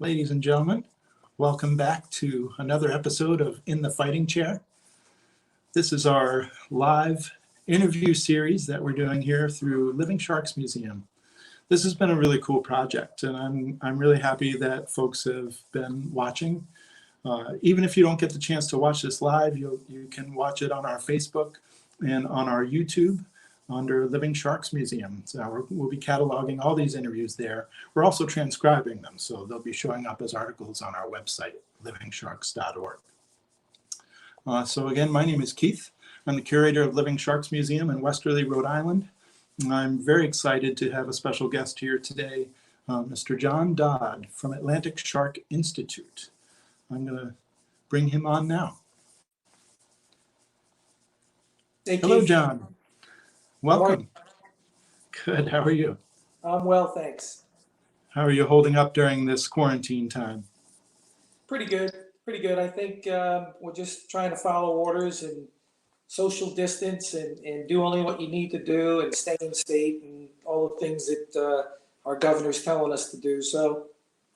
Ladies and gentlemen, welcome back to another episode of In the Fighting Chair. This is our live interview series that we're doing here through Living Sharks Museum. This has been a really cool project, and I'm really happy that folks have been watching. Even if you don't get the chance to watch this live, you can watch it on our Facebook and on our YouTube under Living Sharks Museum. So we'll be cataloging all these interviews there. We're also transcribing them, so they'll be showing up as articles on our website, livingsharks.org. So again, my name is Keith. I'm the curator of Living Sharks Museum in Westerly, Rhode Island. And I'm very excited to have a special guest here today, Mr. Jon Dodd from Atlantic Shark Institute. I'm going to bring him on now. Hello, Jon. Welcome. Good. How are you? I'm well, thanks. How are you holding up during this quarantine time? Pretty good. Pretty good. I think we're just trying to follow orders and social distance and do only what you need to do and stay in state and all the things that our governor's telling us to do. So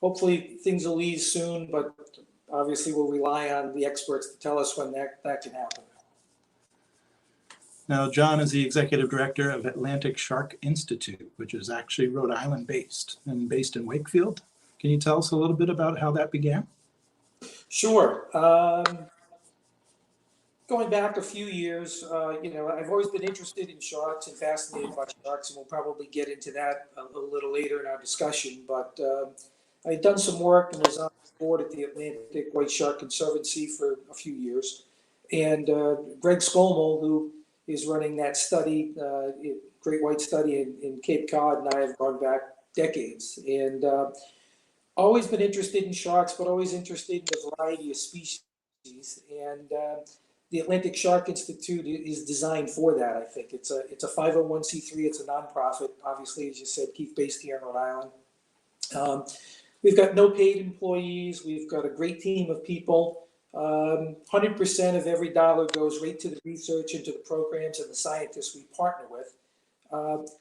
hopefully things will ease soon, but obviously we'll rely on the experts to tell us when that can happen. Now, Jon is the executive director of Atlantic Shark Institute, which is actually Rhode Island based and based in Wakefield. Can you tell us a little bit about how that began? Sure. Going back a few years, I've always been interested in sharks and fascinated by sharks, and we'll probably get into that a little later in our discussion. But I'd done some work and was on the board at the Atlantic White Shark Conservancy for a few years. And Greg Skolmel, who is running that study, Great White Study in Cape Cod, and I have gone back decades. And always been interested in sharks, but always interested in a variety of species. And the Atlantic Shark Institute is designed for that, I think. It's a 501c3, it's a nonprofit, obviously, as you said, Keith, based here in Rhode Island. We've got no paid employees. We've got a great team of people. 100% of every dollar goes right to the research, into the programs and the scientists we partner with.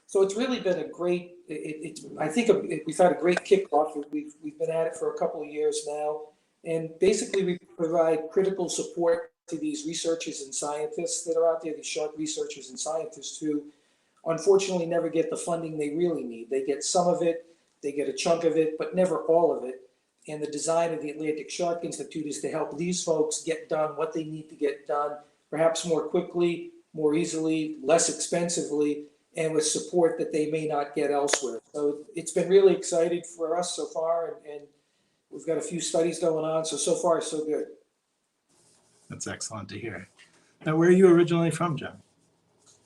So it's really been a great, I think we've had a great kickoff. We've been at it for a couple of years now. And basically we provide critical support to these researchers and scientists that are out there, these shark researchers and scientists who unfortunately never get the funding they really need. They get some of it, they get a chunk of it, but never all of it. And the design of the Atlantic Shark Institute is to help these folks get done what they need to get done, perhaps more quickly, more easily, less expensively, and with support that they may not get elsewhere. So it's been really exciting for us so far, and we've got a few studies going on. So far, so good. That's excellent to hear. Now, where are you originally from, Jon?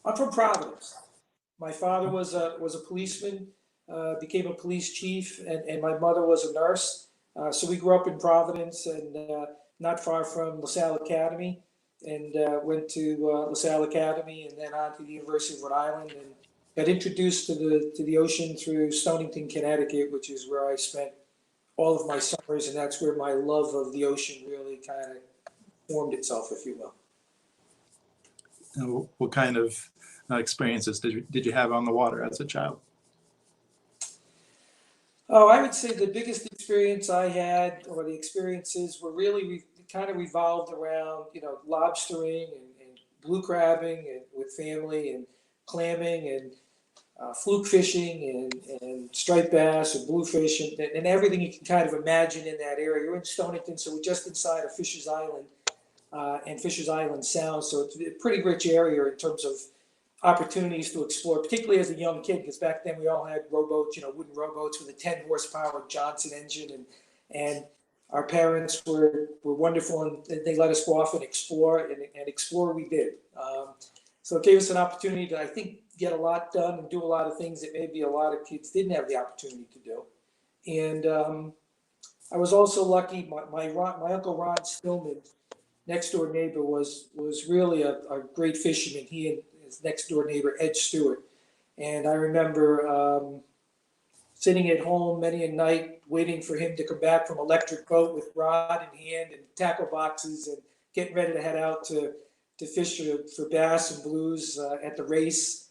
I'm from Providence. My father was a policeman, became a police chief, and my mother was a nurse. So we grew up in Providence and not far from LaSalle Academy, and went to LaSalle Academy and then on to the University of Rhode Island, and got introduced to the ocean through Stonington, Connecticut, which is where I spent all of my summers, and that's where my love of the ocean really kind of formed itself, if you will. And what kind of experiences did you have on the water as a child? Oh, I would say the biggest experience I had, or the experiences, were really kind of revolved around, lobstering and blue crabbing and with family, and clamming and fluke fishing and striped bass and bluefish and everything you can kind of imagine in that area. We're in Stonington, so we're just inside of Fisher's Island and Fisher's Island Sound. So it's a pretty rich area in terms of opportunities to explore, particularly as a young kid, because back then we all had rowboats, wooden rowboats with a 10 horsepower Johnson engine, and our parents were wonderful, and they let us go off and explore, and explore we did. So it gave us an opportunity to, I think, get a lot done and do a lot of things that maybe a lot of kids didn't have the opportunity to do. And I was also lucky, my Uncle Ron Stillman, next door neighbor, was really a great fisherman. He and his next door neighbor, Ed Stewart. And I remember sitting at home many a night waiting for him to come back from electric boat with rod in hand and tackle boxes, and getting ready to head out to fish for bass and blues at the race,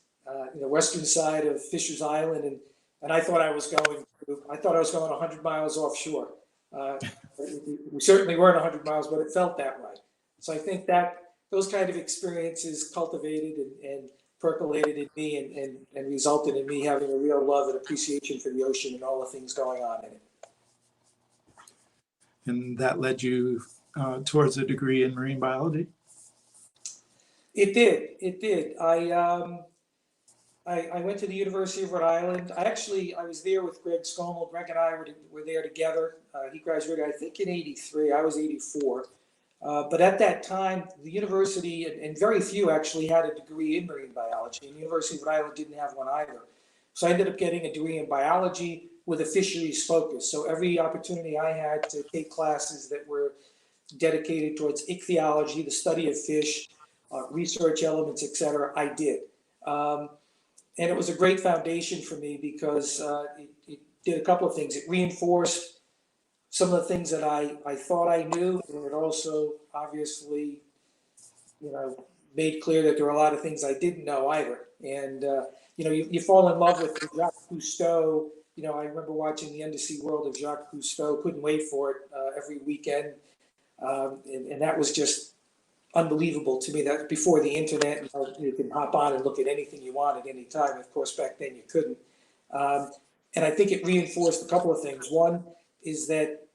western side of Fisher's Island. And I thought I was going 100 miles offshore. We certainly weren't 100 miles, but it felt that way. So I think that those kind of experiences cultivated and percolated in me and resulted in me having a real love and appreciation for the ocean and all the things going on in it. And that led you towards a degree in marine biology? It did. It did. I went to the University of Rhode Island. I was there with Greg Scommel. Greg and I were there together. He graduated, I think, in '83. I was '84. But at that time, the university, and very few actually had a degree in marine biology, and the University of Rhode Island didn't have one either. So I ended up getting a degree in biology with a fisheries focus. So every opportunity I had to take classes that were dedicated towards ichthyology, the study of fish, research elements, et cetera, I did. And it was a great foundation for me because it did a couple of things. It reinforced some of the things that I thought I knew, and it also obviously, made clear that there were a lot of things I didn't know either. And, you fall in love with Jacques Cousteau. I remember watching The Undersea World of Jacques Cousteau, couldn't wait for it every weekend. And that was just unbelievable to me. That before the internet, you can hop on and look at anything you want at any time. Of course, back then you couldn't. And I think it reinforced a couple of things. One is that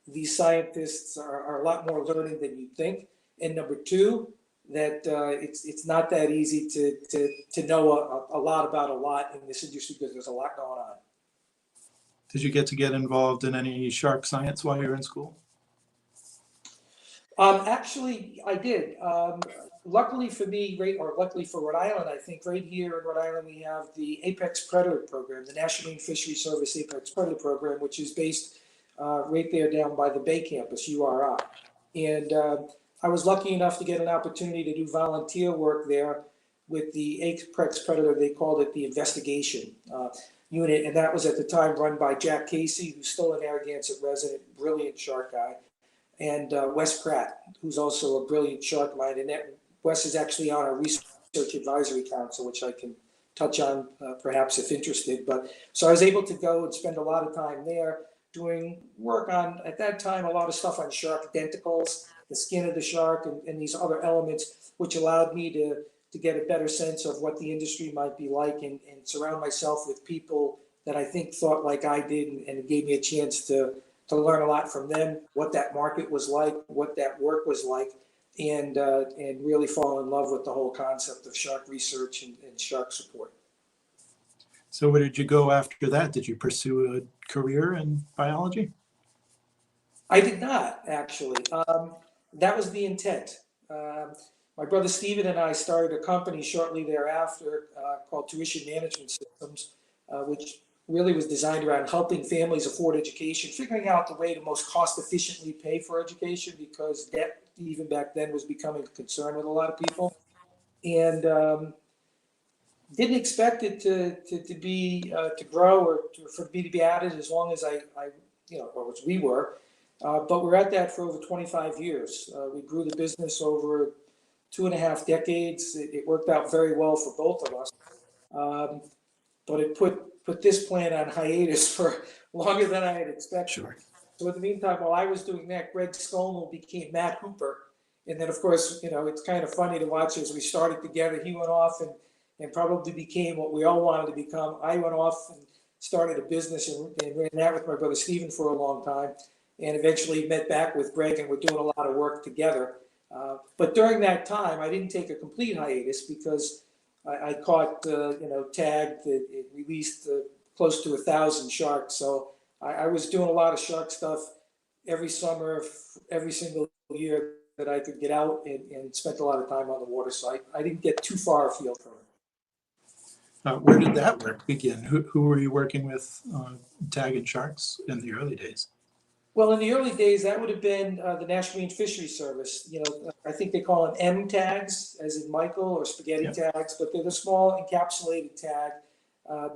these scientists are a lot more learning than you think. And number two, that it's not that easy to know a lot about a lot in this industry because there's a lot going on. Did you get involved in any shark science while you were in school? Actually, I did. Luckily for me, luckily for Rhode Island, I think right here in Rhode Island, we have the Apex Predator Program, the National Marine Fisheries Service Apex Predator Program, which is based right there down by the Bay campus, URI. And I was lucky enough to get an opportunity to do volunteer work there with the Apex Predator. They called it the Investigation Unit, and that was at the time run by Jack Casey, who's still a Narragansett resident, brilliant shark guy, and Wes Pratt, who's also a brilliant shark mind. And Wes is actually on our Research Advisory Council, which I can touch on perhaps if interested. But so I was able to go and spend a lot of time there doing work on, at that time, a lot of stuff on shark denticles, the skin of the shark, and these other elements, which allowed me to get a better sense of what the industry might be like and surround myself with people that I think thought like I did, and it gave me a chance to learn a lot from them, what that market was like, what that work was like, and really fall in love with the whole concept of shark research and shark support. So where did you go after that? Did you pursue a career in biology? I did not, actually. That was the intent. My brother Stephen and I started a company shortly thereafter called Tuition Management Systems, which really was designed around helping families afford education, figuring out the way to most cost efficiently pay for education, because debt, even back then, was becoming a concern with a lot of people. And didn't expect it to be to grow or for me to be at it as long as or as we were. But we're at that for over 25 years. We grew the business over 2.5 decades. It worked out very well for both of us. But it put this plan on hiatus for longer than I had expected. Sure. So in the meantime, while I was doing that, Greg Scommel became Matt Hooper. And then, of course, it's kind of funny to watch as we started together. He went off and probably became what we all wanted to become. I went off and started a business and ran that with my brother Stephen for a long time, and eventually met back with Greg, and we're doing a lot of work together. But during that time, I didn't take a complete hiatus because I caught, tagged, it released close to 1,000 sharks. So I was doing a lot of shark stuff every summer, every single year that I could get out, and spent a lot of time on the water. So I didn't get too far afield from it. Where did that work begin? Who were you working with tagging sharks in the early days? Well, in the early days, that would have been the National Marine Fisheries Service. I think they call them M tags, as in Michael, or spaghetti tags, but they're the small encapsulated tag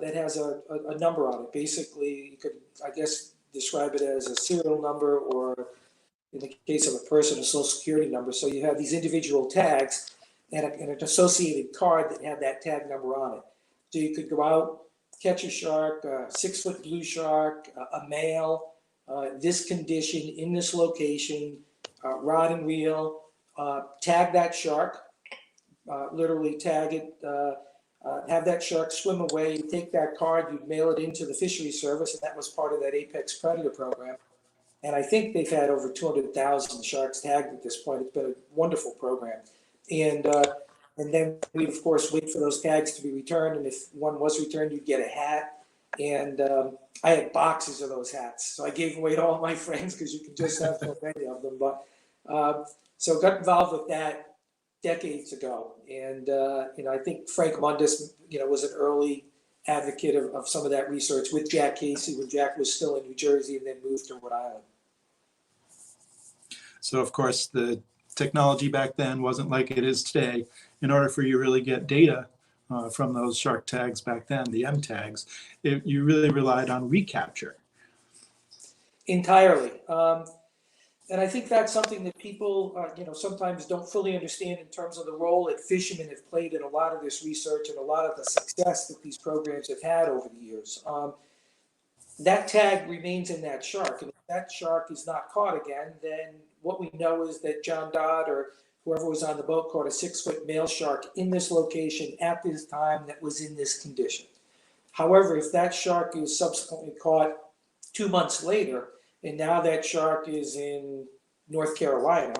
that has a number on it. Basically, you could, I guess, describe it as a serial number, or in the case of a person, a social security number. So you have these individual tags and an associated card that had that tag number on it. So you could go out, catch a shark, a 6-foot blue shark, a male, this condition in this location, rod and reel, tag that shark, literally tag it, have that shark swim away. You take that card, you mail it into the fisheries service, and that was part of that Apex Predator program. And I think they've had over 200,000 sharks tagged at this point. It's been a wonderful program. And then we, of course, wait for those tags to be returned. And if one was returned, you'd get a hat. And I had boxes of those hats. So I gave away to all my friends because you can just have so many of them. But so got involved with that decades ago. And, I think Frank Mundus, was an early advocate of some of that research with Jack Casey when Jack was still in New Jersey and then moved to Rhode Island. So of course, the technology back then wasn't like it is today. In order for you to really get data from those shark tags back then, the M tags, you really relied on recapture. Entirely. And I think that's something that people, sometimes don't fully understand in terms of the role that fishermen have played in a lot of this research and a lot of the success that these programs have had over the years. That tag remains in that shark. And if that shark is not caught again, then what we know is that Jon Dodd or whoever was on the boat caught a 6-foot male shark in this location at this time that was in this condition. However, if that shark is subsequently caught 2 months later, and now that shark is in North Carolina,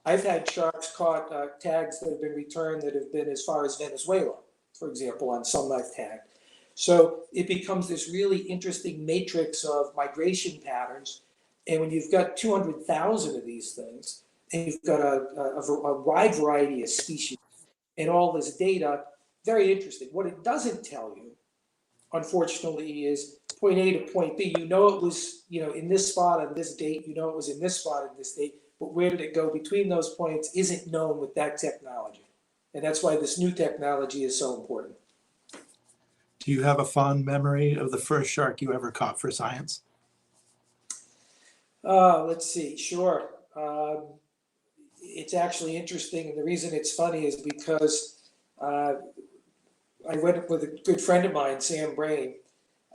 I've had sharks caught, tags that have been returned that have been as far as Venezuela, for example, on some I've tagged. So it becomes this really interesting matrix of migration patterns. And when you've got 200,000 of these things, and you've got a wide variety of species and all this data, very interesting. What it doesn't tell you, unfortunately, is point A to point B. It was, in this spot on this date. It was in this spot on this date. But where did it go between those points isn't known with that technology. And that's why this new technology is so important. Do you have a fond memory of the first shark you ever caught for science? Let's see. Sure. It's actually interesting. And the reason it's funny is because I went with a good friend of mine, Sam Brain,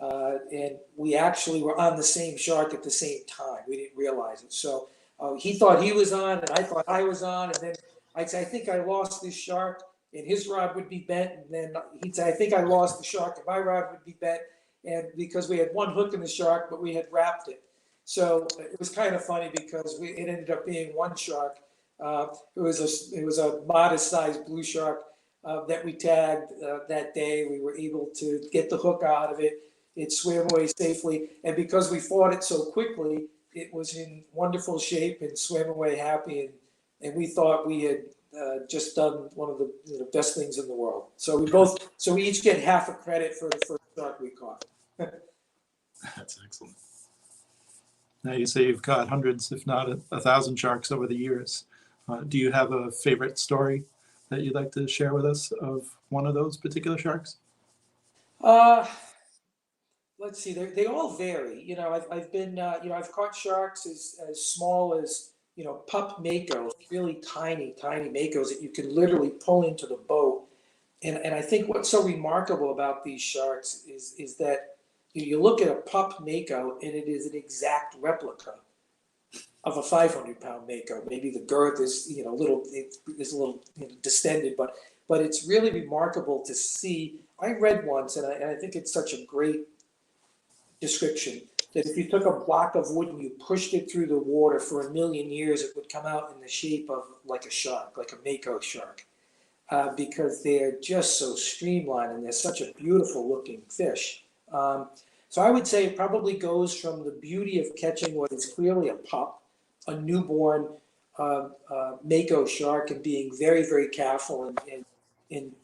and we actually were on the same shark at the same time. We didn't realize it. So he thought he was on, and I thought I was on. And then I'd say, I think I lost this shark, and his rod would be bent. And then he'd say, I think I lost the shark, and my rod would be bent. And because we had one hook in the shark, but we had wrapped it. So it was kind of funny because it ended up being one shark. It was a modest-sized blue shark that we tagged that day. We were able to get the hook out of it. It swam away safely. And because we fought it so quickly, it was in wonderful shape and swam away happy. And we thought we had just done one of the best things in the world. So we each get half a credit for the first shark we caught. That's excellent. Now you say you've caught hundreds, if not 1,000 sharks over the years. Do you have a favorite story that you'd like to share with us of one of those particular sharks? Let's see. They all vary. I've been, I've caught sharks as small as, pup Mako, really tiny Makos that you can literally pull into the boat. And I think what's so remarkable about these sharks is that you look at a pup Mako and it is an exact replica of a 500-pound Mako. Maybe the girth is, a little distended, but it's really remarkable to see. I read once, and I think it's such a great description, that if you took a block of wood and you pushed it through the water for 1,000,000 years, it would come out in the shape of like a shark, like a Mako shark, because they're just so streamlined and they're such a beautiful looking fish. So I would say it probably goes from the beauty of catching what is clearly a pup, a newborn Mako shark, and being very, very careful and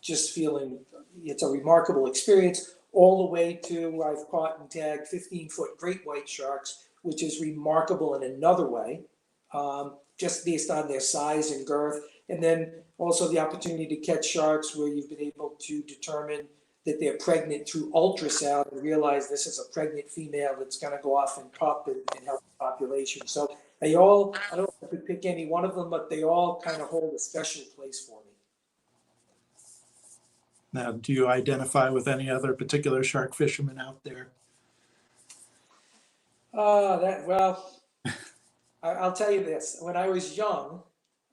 just feeling it's a remarkable experience, all the way to I've caught and tagged 15-foot great white sharks, which is remarkable in another way, just based on their size and girth. And then also the opportunity to catch sharks where you've been able to determine that they're pregnant through ultrasound and realize this is a pregnant female that's going to go off and pup and help the population. So I don't know if I could pick any one of them, but they all kind of hold a special place for me. Now, do you identify with any other particular shark fishermen out there? Well, I'll tell you this. When I was young,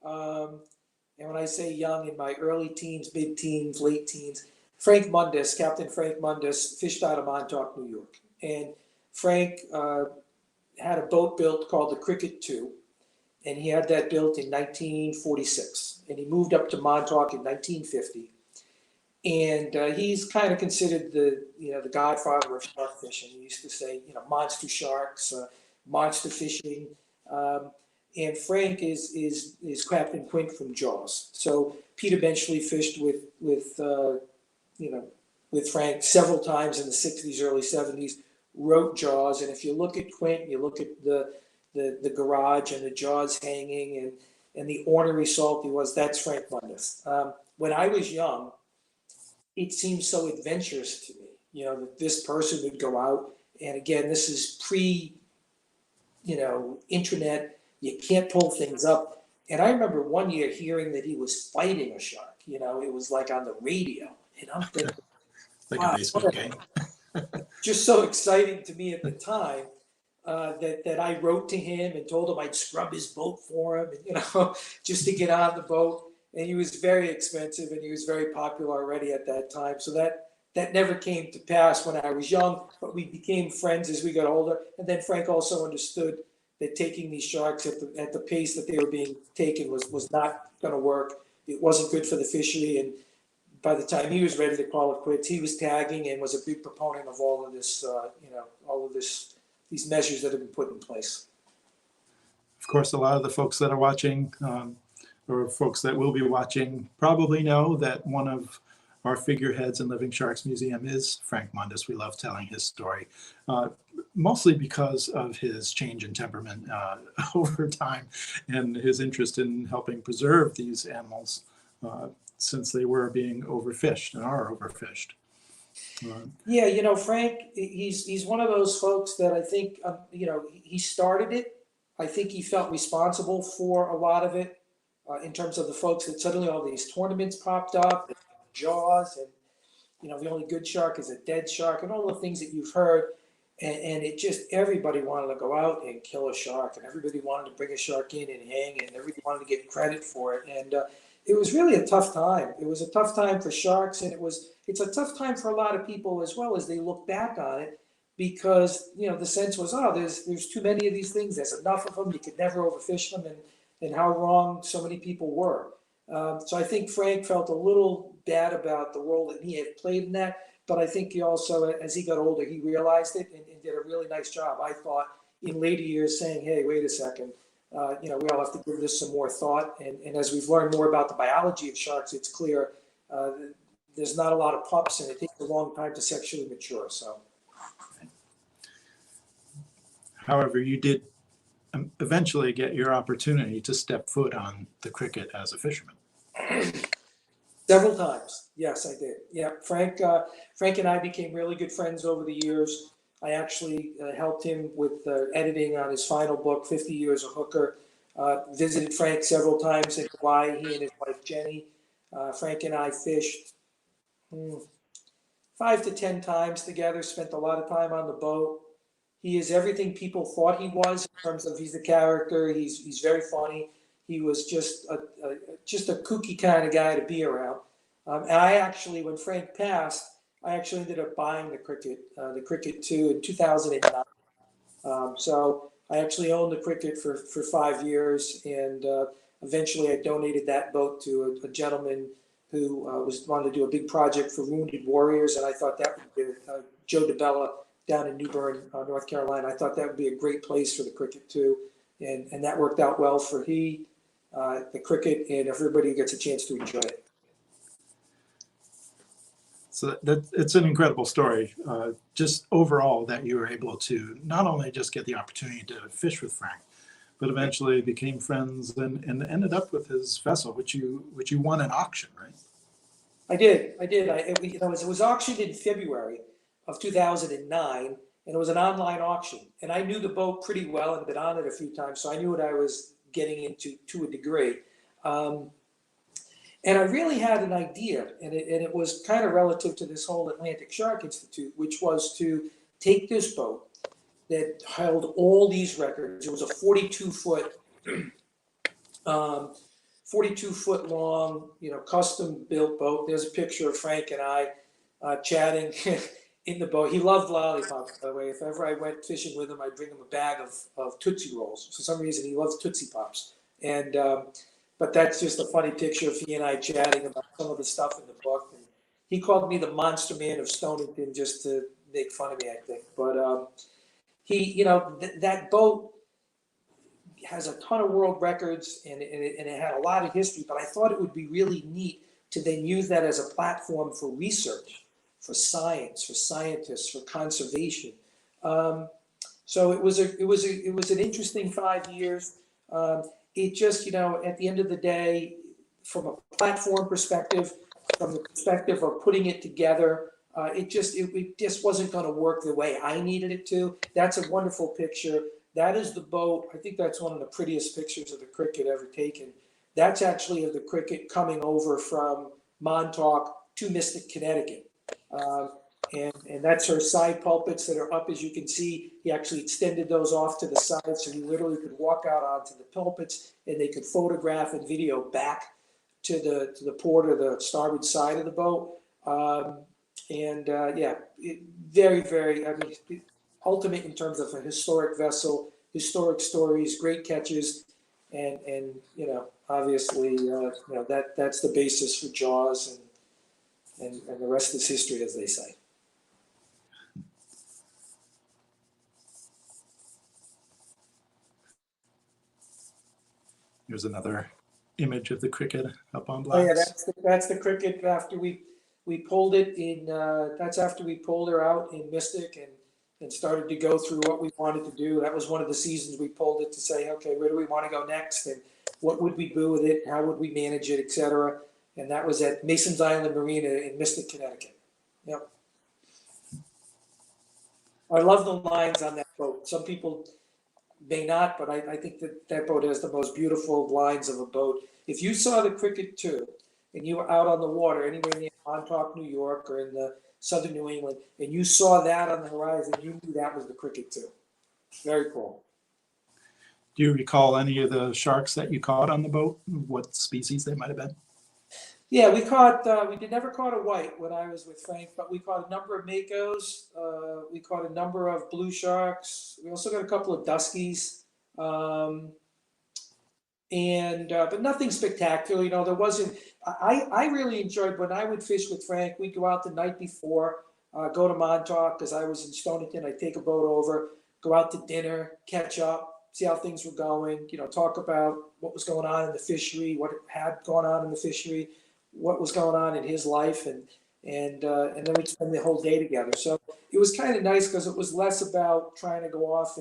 and when I say young, in my early teens, mid teens, late teens, Frank Mundus, Captain Frank Mundus, fished out of Montauk, New York. And Frank had a boat built called the Cricket 2, and he had that built in 1946. And he moved up to Montauk in 1950. And he's kind of considered the godfather of shark fishing. He used to say, monster sharks, monster fishing. And Frank is Captain Quint from Jaws. So Peter Benchley fished with Frank several times in the 60s, early 70s, wrote Jaws. And if you look at Quint, you look at the garage and the jaws hanging and the ornery salt he was, that's Frank Mundus. When I was young, it seemed so adventurous to me, that this person would go out. And again, this is internet. You can't pull things up. And I remember one year hearing that he was fighting a shark. It was like on the radio. And I'm thinking, Like wow, a baseball game. just so exciting to me at the time that I wrote to him and told him I'd scrub his boat for him, and, just to get on the boat. And he was very expensive, and he was very popular already at that time. So that never came to pass when I was young, but we became friends as we got older. And then Frank also understood that taking these sharks at the pace that they were being taken was not going to work. It wasn't good for the fishery. And by the time he was ready to call it quits, he was tagging and was a big proponent of all of this, these measures that have been put in place. Of course, a lot of the folks that are watching, or folks that will be watching, probably know that one of our figureheads in Living Sharks Museum is Frank Mundus. We love telling his story, mostly because of his change in temperament over time and his interest in helping preserve these animals since they were being overfished and are overfished. Yeah, Frank, he's one of those folks that I think, he started it. I think he felt responsible for a lot of it in terms of the folks that suddenly all these tournaments popped up, Jaws, and, the only good shark is a dead shark, and all the things that you've heard. And it just, everybody wanted to go out and kill a shark, and everybody wanted to bring a shark in and hang it, and everybody wanted to get credit for it. And it was really a tough time. It was a tough time for sharks, and it's a tough time for a lot of people as well as they look back on it, because the sense was, there's too many of these things, there's enough of them, you could never overfish them, and how wrong so many people were. So I think Frank felt a little bad about the role that he had played in that, but I think he also, as he got older, he realized it and did a really nice job, I thought, in later years, saying, hey, wait a second, we all have to give this some more thought. And as we've learned more about the biology of sharks, it's clear there's not a lot of pups, and it takes a long time to sexually mature. So, however, you did eventually get your opportunity to step foot on the Cricket as a fisherman. Several times. Yes, I did. Yeah, Frank and I became really good friends over the years. I actually helped him with editing on his final book, 50 Years a Hooker. Visited Frank several times in Hawaii, he and his wife Jenny. Frank and I fished 5 to 10 times together, spent a lot of time on the boat. He is everything people thought he was in terms of he's a character. He's very funny. He was just a kooky kind of guy to be around. And I actually, when Frank passed, I actually ended up buying the Cricket 2 in 2009. So I actually owned the Cricket for 5 years, and eventually I donated that boat to a gentleman who wanted to do a big project for wounded warriors, and I thought that would be Joe DeBella down in New Bern, North Carolina. I thought that would be a great place for the Cricket 2, and that worked out well for the Cricket, and everybody who gets a chance to enjoy it. So it's an incredible story, just overall, that you were able to not only just get the opportunity to fish with Frank, but eventually became friends and ended up with his vessel, which you won at auction, right? I did. It was auctioned in February of 2009, and it was an online auction. And I knew the boat pretty well and been on it a few times, so I knew what I was getting into to a degree. And I really had an idea, and it was kind of relative to this whole Atlantic Shark Institute, which was to take this boat that held all these records. It was a 42-foot long, custom built boat. There's a picture of Frank and I chatting in the boat. He loved lollipops, by the way. If ever I went fishing with him, I'd bring him a bag of Tootsie Rolls. For some reason, he loves Tootsie Pops. And but that's just a funny picture of he and I chatting about some of the stuff in the book. And he called me the Monster Man of Stonington just to make fun of me, I think. But that boat has a ton of world records and it had a lot of history, but I thought it would be really neat to then use that as a platform for research, for science, for scientists, for conservation. So it was an interesting 5 years. It just, at the end of the day, from a platform perspective, from the perspective of putting it together, it just wasn't going to work the way I needed it to. That's a wonderful picture. That is the boat. I think that's one of the prettiest pictures of the cricket ever taken. That's actually of the cricket coming over from Montauk to Mystic, Connecticut. And that's her side pulpits that are up, as you can see. He actually extended those off to the side, so he literally could walk out onto the pulpits and they could photograph and video back to the port or the starboard side of the boat. Very, very, ultimate in terms of a historic vessel, historic stories, great catches, and obviously, that's the basis for Jaws, and the rest is history, as they say. Here's another image of the cricket up on Oh yeah, blocks. that's the cricket after we pulled it in. That's after we pulled her out in Mystic and started to go through what we wanted to do. That was one of the seasons we pulled it to say, okay, where do we want to go next, and what would we do with it? How would we manage it, etc. And that was at Mason's Island Marina in Mystic, Connecticut. Yep. I love the lines on that boat. Some people may not, but I think that boat has the most beautiful lines of a boat. If you saw the Cricket 2 and you were out on the water anywhere near Montauk, New York, or in the southern New England, and you saw that on the horizon, you knew that was the Cricket 2. Very cool. Do you recall any of the sharks that you caught on the boat? What species they might have been? Yeah, we never caught a white when I was with Frank, but we caught a number of Makos. We caught a number of blue sharks. We also got a couple of Duskies. But nothing spectacular. There wasn't, I really enjoyed when I would fish with Frank. We'd go out the night before, go to Montauk because I was in Stonington. I'd take a boat over, go out to dinner, catch up, see how things were going, talk about what was going on in the fishery, what had gone on in the fishery, what was going on in his life, and then we'd spend the whole day together. So it was kind of nice because it was less about trying to go off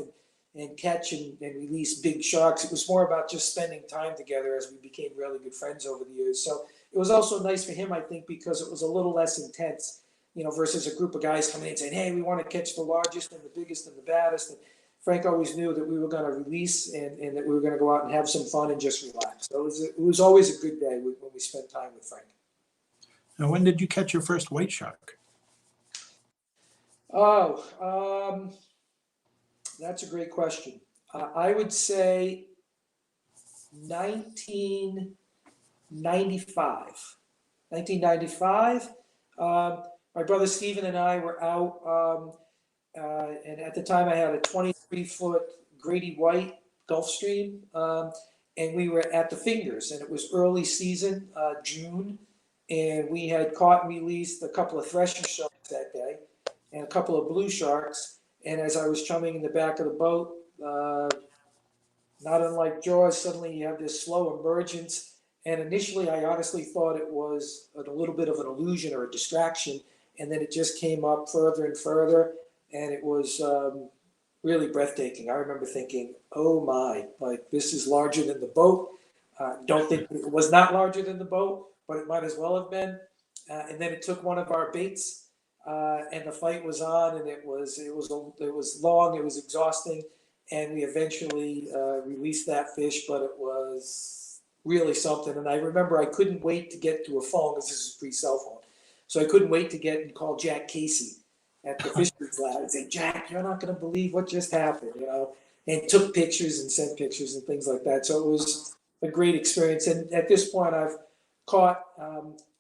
and catch and release big sharks. It was more about just spending time together as we became really good friends over the years. So it was also nice for him, I think, because it was a little less intense, versus a group of guys coming in and saying, hey, we want to catch the largest and the biggest and the baddest. And Frank always knew that we were going to release and that we were going to go out and have some fun and just relax. So it was always a good day when we spent time with Frank. Now, when did you catch your first white shark? Oh, that's a great question. I would say 1995. 1995. My brother Stephen and I were out, and at the time I had a 23-foot Grady White Gulfstream, and we were at the Fingers, and it was early season, June, and we had caught and released a couple of thresher sharks that day and a couple of blue sharks. And as I was chumming in the back of the boat, not unlike Jaws, suddenly you have this slow emergence. And initially, I honestly thought it was a little bit of an illusion or a distraction. And then it just came up further and further. And it was really breathtaking. I remember thinking, oh my, this is larger than the boat. Don't think it was not larger than the boat, but it might as well have been. And then it took one of our baits, and the fight was on, and it was long, it was exhausting, and we eventually released that fish, but it was really something. And I remember I couldn't wait to get to a phone, because this is pre-cell phone, so I couldn't wait to get and call Jack Casey at the fisheries lab and say, Jack, you're not going to believe what just happened, and took pictures and sent pictures and things like that. So it was a great experience. And at this point, I've caught,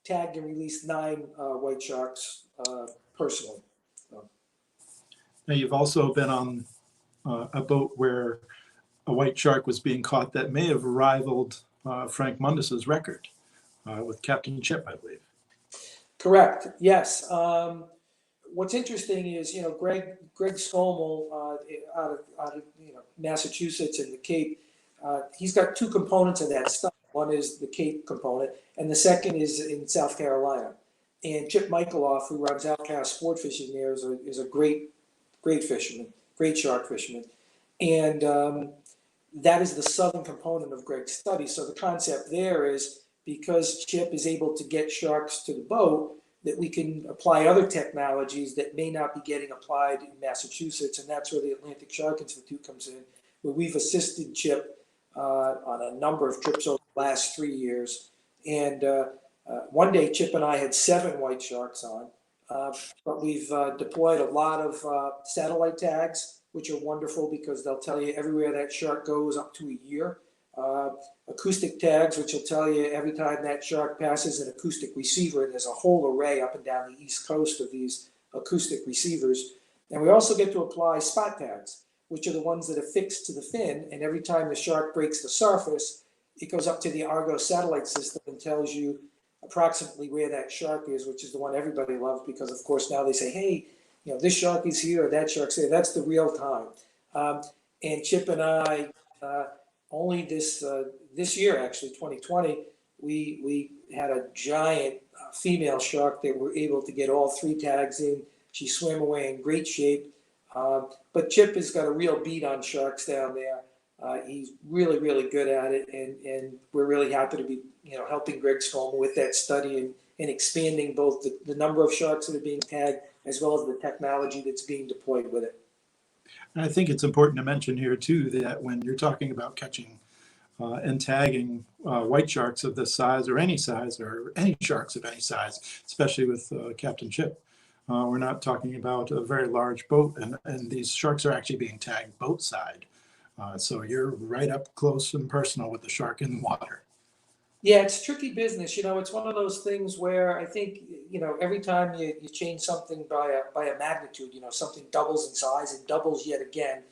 tagged, and released 9 white sharks personally. So. Now, you've also been on a boat where a white shark was being caught that may have rivaled Frank Mundus's record with Captain Chip, I believe. Correct. Yes. What's interesting is, Greg Scommel out of Massachusetts and the Cape. He's got 2 components of that stuff. One is the Cape component, and the second is in South Carolina. And Chip Michaeloff, who runs Outcast Sport Fishing there, is a great fisherman, great shark fisherman. And that is the southern component of Greg's study. So the concept there is, because Chip is able to get sharks to the boat, that we can apply other technologies that may not be getting applied in Massachusetts. And that's where the Atlantic Shark Institute comes in, where we've assisted Chip on a number of trips over the last 3 years. And one day, Chip and I had 7 white sharks on, but we've deployed a lot of satellite tags, which are wonderful because they'll tell you everywhere that shark goes up to a year. Acoustic tags, which will tell you every time that shark passes an acoustic receiver, and there's a whole array up and down the East Coast of these acoustic receivers. And we also get to apply spot tags, which are the ones that are fixed to the fin, and every time the shark breaks the surface, it goes up to the Argos satellite system and tells you approximately where that shark is, which is the one everybody loves because, of course, now they say, hey, this shark is here or that shark's there. That's the real time. And Chip and I, only this year, actually, 2020, we had a giant female shark that we're able to get all 3 tags in. She swam away in great shape. But Chip has got a real beat on sharks down there. He's really, really good at it, and we're really happy to be, helping Greg Scommel with that study and expanding both the number of sharks that are being tagged as well as the technology that's being deployed with it. And I think it's important to mention here too that when you're talking about catching and tagging white sharks of this size or any sharks of any size, especially with Captain Chip, we're not talking about a very large boat, and these sharks are actually being tagged boat side. So you're right up close and personal with the shark in the water. Yeah, it's tricky business. It's one of those things where I think, every time you change something by a magnitude, something doubles in size and doubles yet again.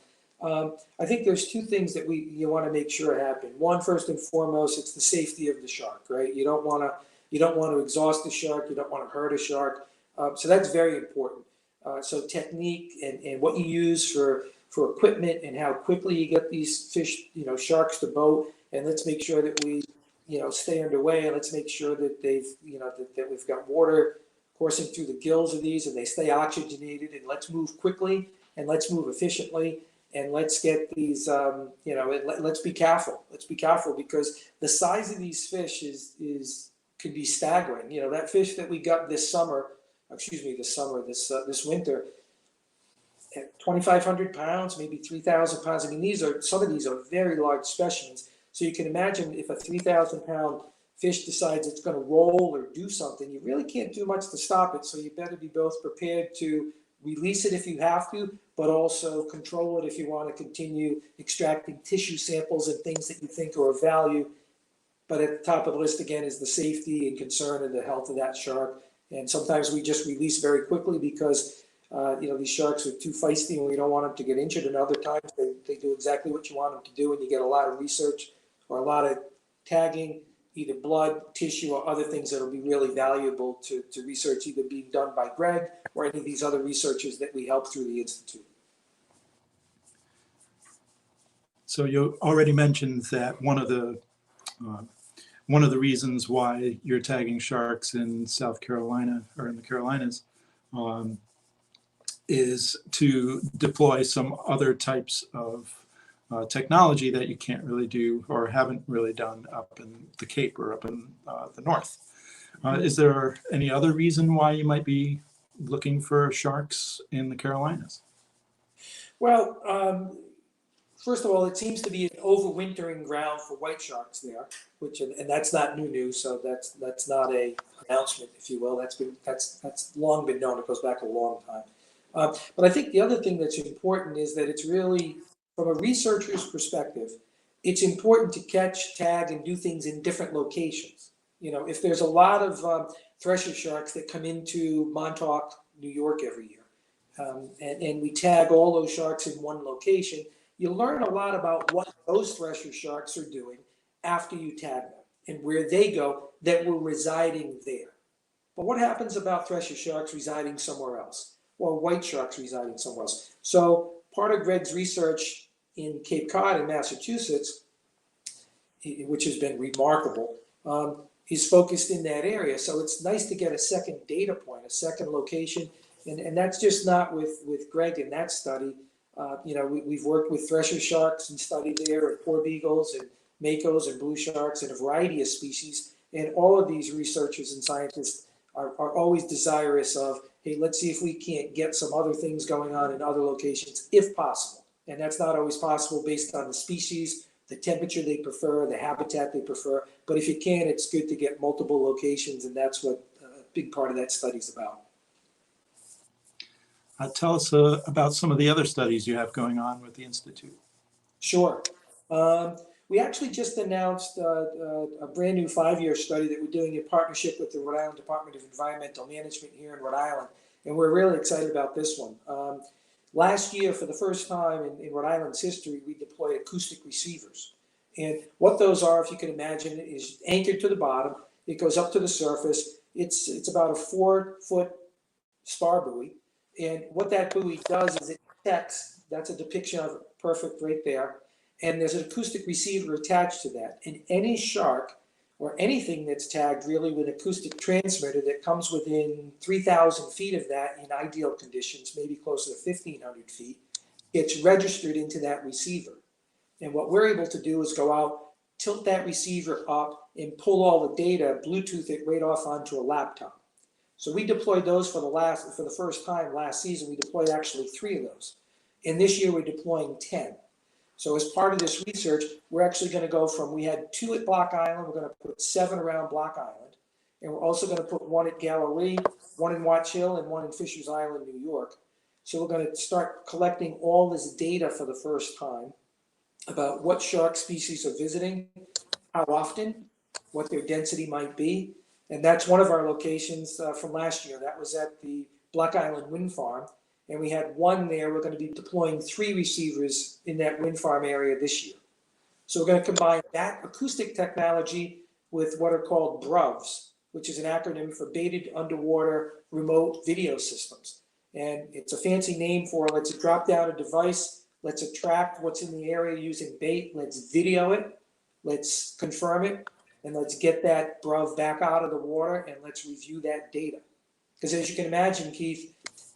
I think there's 2 things that you want to make sure happen. One, first and foremost, it's the safety of the shark, right? You don't want to exhaust the shark. You don't want to hurt a shark. So that's very important. So technique and what you use for equipment and how quickly you get these fish, sharks to boat. And let's make sure that we, stay underway, and let's make sure that they've, that we've got water coursing through the gills of these and they stay oxygenated, and let's move quickly and let's move efficiently. And let's get these, let's be careful. Let's be careful because the size of these fish could be staggering. That fish that we got this winter, at 2,500 pounds, maybe 3,000 pounds. I mean, some of these are very large specimens. So you can imagine if a 3,000-pound fish decides it's going to roll or do something, you really can't do much to stop it. So you better be both prepared to release it if you have to, but also control it if you want to continue extracting tissue samples and things that you think are of value. But at the top of the list, again, is the safety and concern and the health of that shark. And sometimes we just release very quickly because, these sharks are too feisty and we don't want them to get injured. And other times they do exactly what you want them to do, and you get a lot of research or a lot of tagging, either blood, tissue, or other things that will be really valuable to research either being done by Greg or any of these other researchers that we help through the Institute. So you already mentioned that one of the reasons why you're tagging sharks in South Carolina or in the Carolinas is to deploy some other types of technology that you can't really do or haven't really done up in the Cape or up in the north. Is there any other reason why you might be looking for sharks in the Carolinas? Well, first of all, it seems to be an overwintering ground for white sharks there, and that's not new news. So that's not a announcement, if you will. That's long been known. It goes back a long time. But I think the other thing that's important is that it's really, from a researcher's perspective, it's important to catch, tag, and do things in different locations. If there's a lot of thresher sharks that come into Montauk, New York every year, and we tag all those sharks in one location, you learn a lot about what those thresher sharks are doing after you tag them and where they go that were residing there. But what happens about thresher sharks residing somewhere else, or white sharks residing somewhere else? So part of Greg's research in Cape Cod in Massachusetts, which has been remarkable, is focused in that area. So it's nice to get a second data point, a second location. And that's just not with Greg in that study. We've worked with thresher sharks and studied there, and porbeagles and Makos and blue sharks and a variety of species. And all of these researchers and scientists are always desirous of, hey, let's see if we can't get some other things going on in other locations, if possible. And that's not always possible based on the species, the temperature they prefer, the habitat they prefer. But if you can, it's good to get multiple locations, and that's what a big part of that study is about. Tell us about some of the other studies you have going on with the Institute. Sure. We actually just announced a brand new 5-year study that we're doing in partnership with the Rhode Island Department of Environmental Management here in Rhode Island, and we're really excited about this one. Last year, for the first time in Rhode Island's history, we deployed acoustic receivers. And what those are, if you can imagine, is anchored to the bottom. It goes up to the surface. It's about a 4-foot spar buoy. And what that buoy does is it detects, that's a depiction of it, perfect right there. And there's an acoustic receiver attached to that. And any shark or anything that's tagged really with an acoustic transmitter that comes within 3,000 feet of that in ideal conditions, maybe closer to 1,500 feet, gets registered into that receiver. And what we're able to do is go out, tilt that receiver up, and pull all the data, Bluetooth it right off onto a laptop. So we deployed those for the first time last season. We deployed actually 3 of those. And this year we're deploying 10. So as part of this research, we're actually going to go from, we had 2 at Block Island, we're going to put 7 around Block Island. And we're also going to put 1 at Galilee, 1 in Watch Hill, and 1 in Fishers Island, New York. So we're going to start collecting all this data for the first time about what shark species are visiting, how often, what their density might be. And that's one of our locations from last year. That was at the Block Island Wind Farm. And we had 1 there. We're going to be deploying 3 receivers in that wind farm area this year. So we're going to combine that acoustic technology with what are called BRUVs, which is an acronym for Baited Underwater Remote Video Systems. And it's a fancy name for let's drop down a device, let's attract what's in the area using bait, let's video it, let's confirm it, and let's get that BRUV back out of the water and let's review that data. Because as you can imagine, Keith,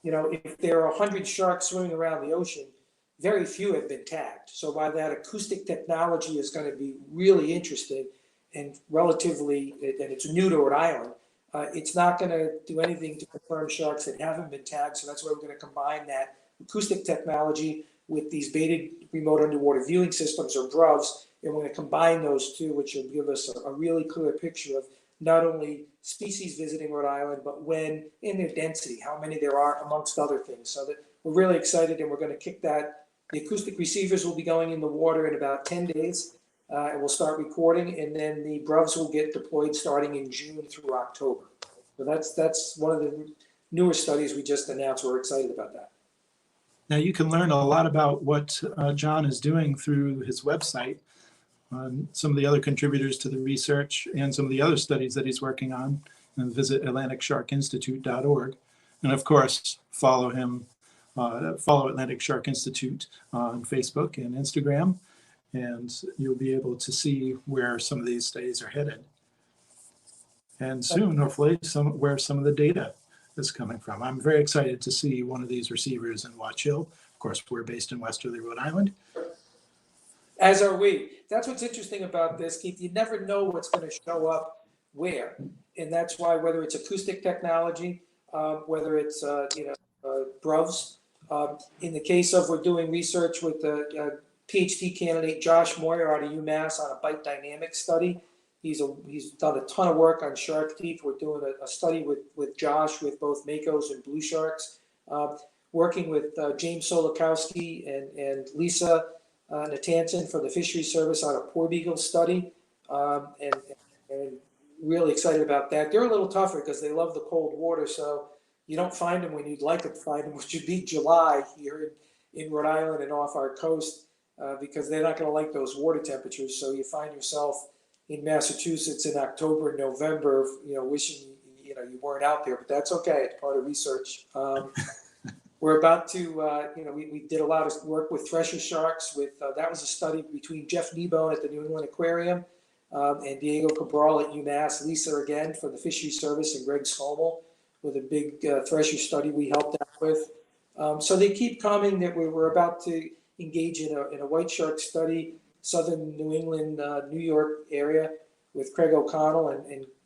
if there are 100 sharks swimming around the ocean, very few have been tagged. So while that acoustic technology is going to be really interesting and relatively, and it's new to Rhode Island, it's not going to do anything to confirm sharks that haven't been tagged. So that's why we're going to combine that acoustic technology with these baited remote underwater viewing systems, or BRUVs, and we're going to combine those two, which will give us a really clear picture of not only species visiting Rhode Island, but when, in their density, how many there are, amongst other things. So that we're really excited, and we're going to kick that. The acoustic receivers will be going in the water in about 10 days, and we'll start recording, and then the BRUVs will get deployed starting in June through October. So that's one of the newer studies we just announced. We're excited about that. Now you can learn a lot about what Jon is doing through his website. Some of the other contributors to the research and some of the other studies that he's working on, and visit AtlanticSharkInstitute.org. And of course, follow him, follow Atlantic Shark Institute on Facebook and Instagram, and you'll be able to see where some of these studies are headed. And soon, hopefully, where some of the data is coming from. I'm very excited to see one of these receivers in Watch Hill. Of course, we're based in Westerly, Rhode Island. As are we. That's what's interesting about this, Keith. You never know what's going to show up where. And that's why, whether it's acoustic technology, whether it's BRUVs, in the case of, we're doing research with the PhD candidate Josh Moyer out of UMass on a bite dynamics study. He's done a ton of work on shark teeth. We're doing a study with Josh with both Makos and blue sharks. working with James Solokowski and Lisa Natanson for the Fisheries Service on a porbeagle study, and really excited about that. They're a little tougher because they love the cold water, so you don't find them when you'd like to find them, which would be July here in Rhode Island and off our coast, because they're not going to like those water temperatures. So you find yourself in Massachusetts in October, November, wishing you weren't out there, but that's okay. It's part of research. We're about to, we did a lot of work with thresher sharks. That was a study between Jeff Kneebone at the New England Aquarium and Diego Cabral at UMass, Lisa again for the Fisheries Service, and Greg Scommel with a big thresher study we helped out with. So they keep coming. That we're about to engage in a white shark study, southern New England, New York area with Craig O'Connell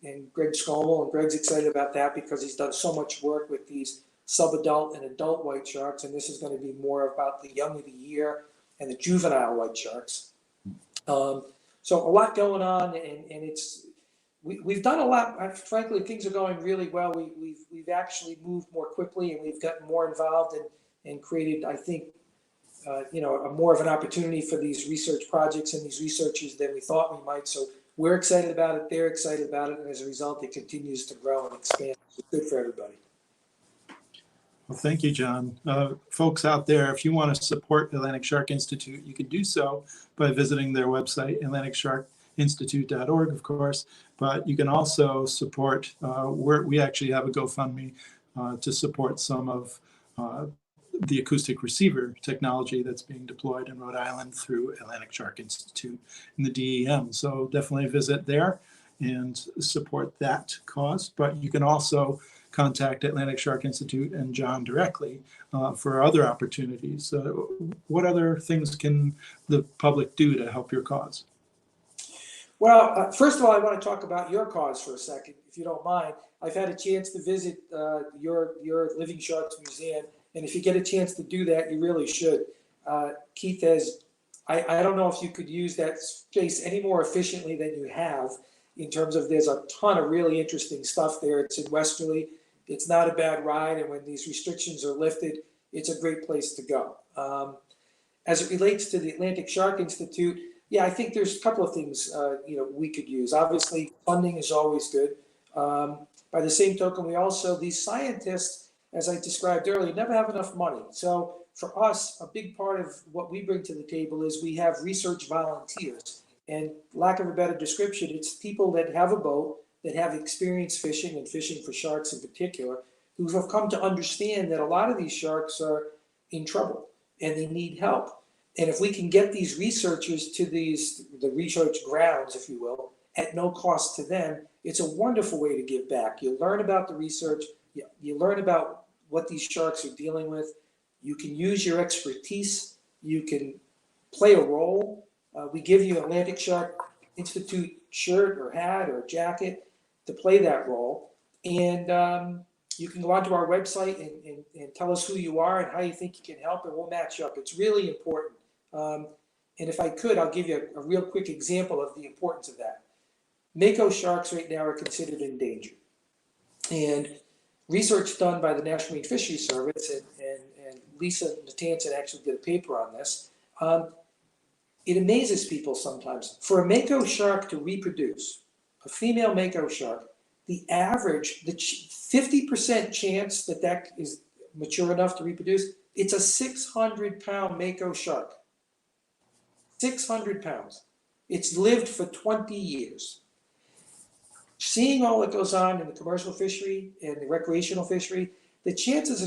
and Greg Scommel. And Greg's excited about that because he's done so much work with these subadult and adult white sharks, and this is going to be more about the young of the year and the juvenile white sharks. So a lot going on, and we've done a lot. Frankly, things are going really well. We've actually moved more quickly, and we've gotten more involved and created, I think, more of an opportunity for these research projects and these researchers than we thought we might. So we're excited about it. They're excited about it, and as a result, it continues to grow and expand. It's good for everybody. Well, thank you, John. Folks out there, if you want to support Atlantic Shark Institute, you can do so by visiting their website, atlanticsharkinstitute.org, of course. But you can also support, we actually have a GoFundMe to support some of the acoustic receiver technology that's being deployed in Rhode Island through Atlantic Shark Institute and the DEM. So definitely visit there and support that cause. But you can also contact Atlantic Shark Institute and John directly for other opportunities. What other things can the public do to help your cause? Well, first of all, I want to talk about your cause for a second, if you don't mind. I've had a chance to visit your Living Sharks Museum, and if you get a chance to do that, you really should. Keith I don't know if you could use that space any more efficiently than you have, in terms of there's a ton of really interesting stuff there. It's in Westerly. It's not a bad ride, and when these restrictions are lifted, it's a great place to go. As it relates to the Atlantic Shark Institute, yeah, I think there's a couple of things we could use. Obviously, funding is always good. By the same token, these scientists, as I described earlier, never have enough money. So for us, a big part of what we bring to the table is we have research volunteers. And lack of a better description, it's people that have a boat, that have experience fishing and fishing for sharks in particular, who have come to understand that a lot of these sharks are in trouble and they need help. And if we can get these researchers to the research grounds, if you will, at no cost to them, it's a wonderful way to give back. You learn about the research, you learn about what these sharks are dealing with, you can use your expertise, you can play a role. We give you an Atlantic Shark Institute shirt or hat or jacket to play that role. And you can go onto our website and tell us who you are and how you think you can help, and we'll match up. It's really important. And if I could, I'll give you a real quick example of the importance of that. Mako sharks right now are considered endangered. And research done by the National Marine Fisheries Service, and Lisa Natanson actually did a paper on this. It amazes people sometimes. For a Mako shark to reproduce, a female Mako shark, the average, the 50% chance that is mature enough to reproduce, it's a 600-pound Mako shark. 600 pounds. It's lived for 20 years. Seeing all that goes on in the commercial fishery and the recreational fishery, the chances a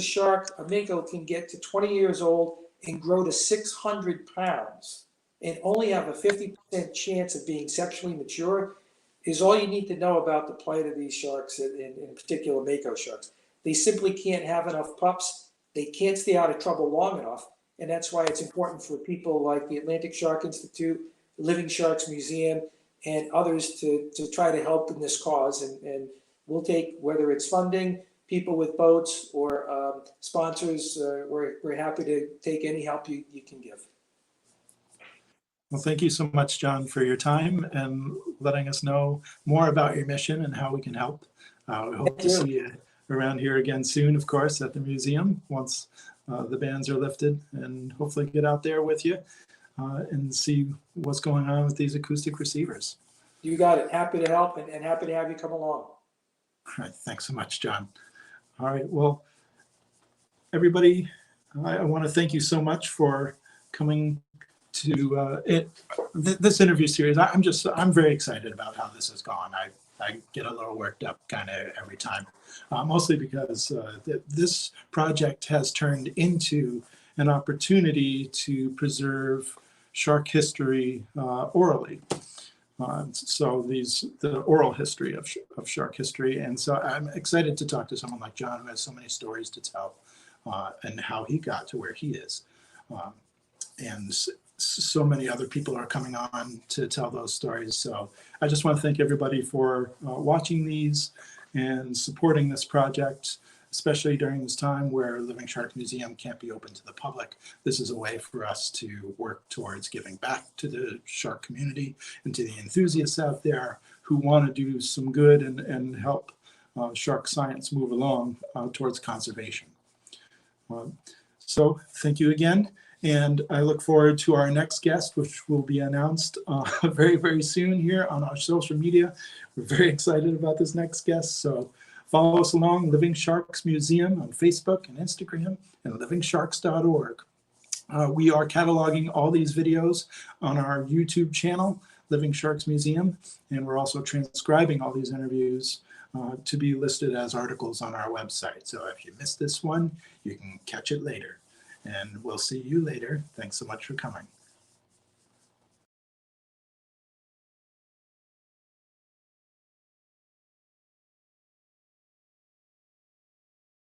Mako can get to 20 years old and grow to 600 pounds and only have a 50% chance of being sexually mature is all you need to know about the plight of these sharks, in particular Mako sharks. They simply can't have enough pups. They can't stay out of trouble long enough. And that's why it's important for people like the Atlantic Shark Institute, the Living Sharks Museum, and others to try to help in this cause. And we'll take, whether it's funding, people with boats, or sponsors, we're happy to take any help you can give. Well, thank you so much, John, for your time and letting us know more about your mission and how we can help. We hope to see you around here again soon, of course, at the museum once the bans are lifted, and hopefully get out there with you and see what's going on with these acoustic receivers. You got it. Happy to help and happy to have you come along. All right. Thanks so much, John. All right. Well, everybody, I want to thank you so much for coming to this interview series. I'm very excited about how this has gone. I get a little worked up kind of every time, mostly because this project has turned into an opportunity to preserve shark history orally. So the oral history of shark history. And so I'm excited to talk to someone like John, who has so many stories to tell, and how he got to where he is. And so many other people are coming on to tell those stories. So I just want to thank everybody for watching these and supporting this project, especially during this time where Living Shark Museum can't be open to the public. This is a way for us to work towards giving back to the shark community and to the enthusiasts out there who want to do some good and help shark science move along towards conservation. So thank you again. And I look forward to our next guest, which will be announced very, very soon here on our social media. We're very excited about this next guest. So follow us along, Living Sharks Museum on Facebook and Instagram, and livingsharks.org. We are cataloging all these videos on our YouTube channel, Living Sharks Museum, and we're also transcribing all these interviews to be listed as articles on our website. So if you missed this one, you can catch it later. And we'll see you later. Thanks so much for coming.